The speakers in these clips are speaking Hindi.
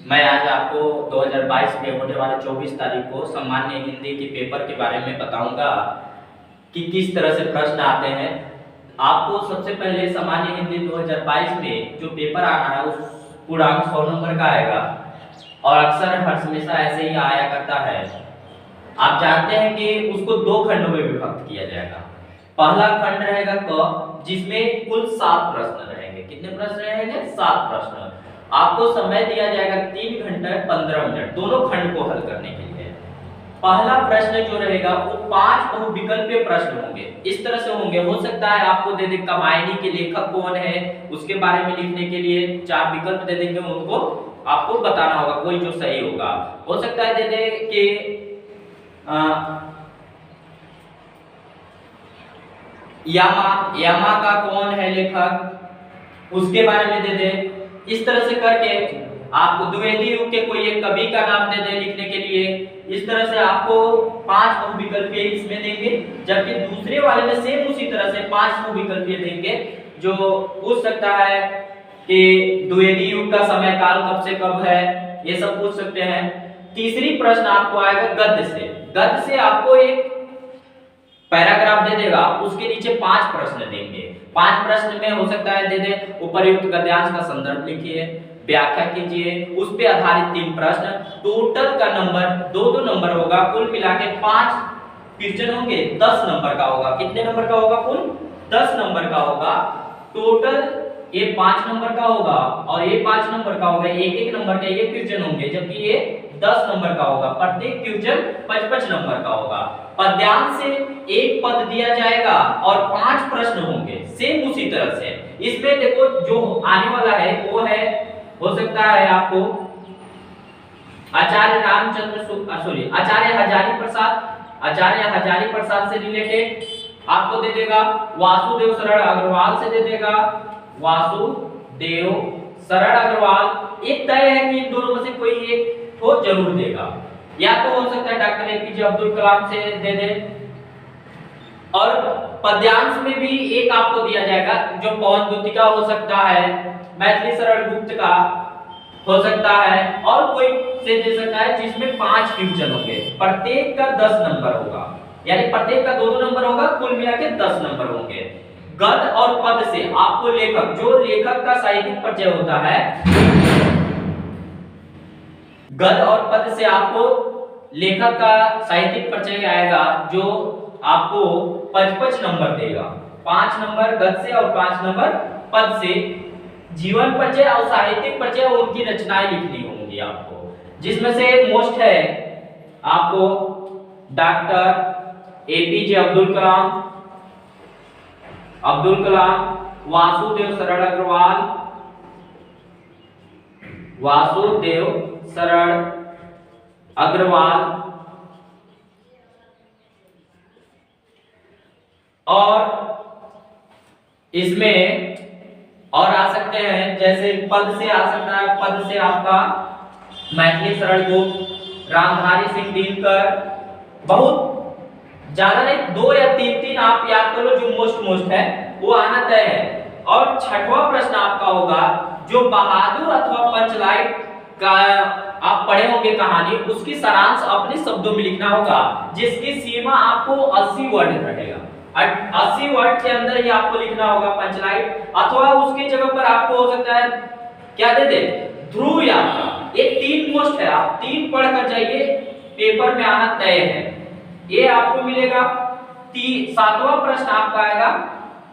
मैं आज आपको 2022 में होने वाले 24 तारीख को सामान्य हिंदी के पेपर के बारे में बताऊंगा कि किस तरह से प्रश्न आते हैं। आपको सबसे पहले सामान्य हिंदी 2022 में जो पेपर आना है उस पूर्णांक 100 नंबर का आएगा और अक्सर हमेशा ऐसे ही आया करता है। आप जानते हैं कि उसको दो खंडों में विभक्त किया जाएगा। पहला खंड रहेगा क, जिसमें कुल 7 प्रश्न रहेंगे। कितने प्रश्न रहेंगे? 7 प्रश्न। आपको समय दिया जाएगा 3 घंटे 15 मिनट दोनों खंड को हल करने के लिए। पहला प्रश्न जो रहेगा वो 5 बहुविकल्पीय प्रश्न होंगे। इस तरह से होंगे, हो सकता है आपको दे दे कामायनी के लेखक कौन है, उसके बारे में लिखने के लिए 4 विकल्प दे देंगे, उनको आपको बताना होगा कोई जो सही होगा। हो सकता है दे दे कि यामा का कौन है लेखक, उसके बारे में दे दे। इस तरह से करके आपको द्विवेदी युग के कोई एक कवि का नाम दे दे लिखने के लिए। इस तरह से आपको 5 बहुविकल्पीय इसमें देंगे, जबकि दूसरे वाले में सेम उसी तरह से 5 बहुविकल्पीय देंगे जो पूछ सकता है कि द्विवेदी युग का समय काल कब से कब है, ये सब पूछ सकते हैं। तीसरी प्रश्न आपको आएगा गद्य से। गद्य से आपको एक पैराग्राफ दे देगा, उसके नीचे 5 प्रश्न देंगे। 5 प्रश्न में हो सकता है दे दे उपर्युक्त गद्यांश का संदर्भ लिखिए, व्याख्या कीजिए, उस पे आधारित 3 प्रश्न। टोटल का नंबर 2-2 नंबर होगा, कुल मिला के 5 क्वेश्चन होंगे, 10 नंबर का होगा। कितने नंबर का होगा? कुल 10 नंबर का होगा। टोटल ये 5 नंबर का होगा और ये 5 नंबर का होगा। एक नंबर के ये क्वेश्चन होंगे, जबकि ये 10 नंबर का होगा। प्रत्येक क्वेश्चन 55 नंबर का होगा। पद्यांश से एक पद दिया जाएगा और 5 प्रश्न होंगे सेम उसी तरह से। इसमें देखो जो आने वाला है वो है, हो सकता है आपको आचार्य हजारी प्रसाद से रिलेटेड आपको दे देगा, वासुदेव शरण अग्रवाल से दे देगा, वासुदेव शरण अग्रवाल। एक तय है कि इन दोनों में से कोई एक को जरूर देगा, या तो हो सकता है डॉक्टर एपीजे अब्दुल कलाम से दे दे। और पद्यांश में भी एक आपको दिया जाएगा, जो पवन द्युतिका हो सकता है, मैथिली शरण गुप्त का हो सकता है, और कोई से दे सकता है जिसमें 5 क्वेश्चन होंगे। प्रत्येक का 10 नंबर होगा, यानी प्रत्येक का 2-2 नंबर होगा, कुल मिला के 10 नंबर होंगे। गद्य और पद से आपको लेखक, जो लेखक का साहित्यिक परिचय होता है, गद्य और पद से आपको लेखक का साहित्यिक परिचय आएगा, जो आपको 55 नंबर देगा। 5 नंबर गद्य से और 5 नंबर पद से। जीवन परिचय और साहित्यिक परिचय और उनकी रचनाएं लिखनी होंगी आपको, जिसमें से मोस्ट है आपको डॉक्टर एपीजे अब्दुल कलाम, वासुदेव शरण अग्रवाल, और इसमें और आ सकते हैं, जैसे पद से आ सकता है, पद से आपका मैथिली शरण गुप्त, रामधारी सिंह दिनकर, बहुत ज्यादा नहीं, 2 या 3 आप याद कर लो, जो मोस्ट है वो आना तय है। और 6वां प्रश्न आपका होगा, जो बहादुर अथवा पंचलाइट का आप पढ़े होंगे कहानी, उसकी सारांश अपने शब्दों में लिखना होगा, जिसकी सीमा आपको 80 वर्ड रहेगा। 80 वर्ड के अंदर ही आपको लिखना होगा पंचलाइट, अथवा उसकी जगह पर आपको हो सकता है क्या दे दे, ध्रुव यात्रा। ये 3 मोस्ट है, आप 3 पढ़कर जाइए, पेपर में आना तय है, ये आपको मिलेगा। 7वां प्रश्न आपका आएगा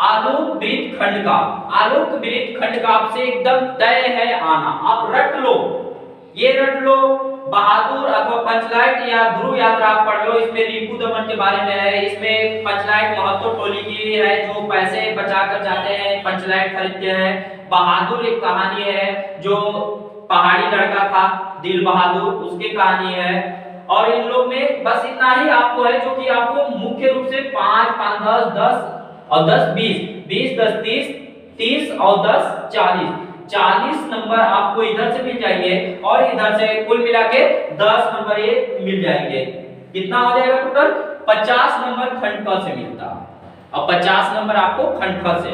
आलोक वृत्त खंड का। आलोक वृत्त खंड का आपसे एकदम तय है आना, आप रट लो, ये रट लो। बहादुर अथवा पंचलाइट या ध्रुव यात्रा आप पढ़ लो, इसमें रिपु दमन के बारे में है। इसमें पंचलाइट महतो टोली की है, जो पैसे बचाकर जाते हैं, पंचलाइट खरीदते हैं। बहादुर एक कहानी है, जो पहाड़ी लड़का था दिल बहादुर, उसकी कहानी है। और इन लोग में बस इतना ही आपको है, जो कि आपको मुख्य रूप से 5, 5, 10 और 10, 20, 10, 30 और 10, 40 नंबर आपको इधर से मिल जाएंगे, और इधर से कुल मिला के 10 नंबर ये मिल जाएंगे। कितना हो जाएगा टोटल? 50 नंबर खंड क से मिलता है, और 50 नंबर आपको खंड ख से।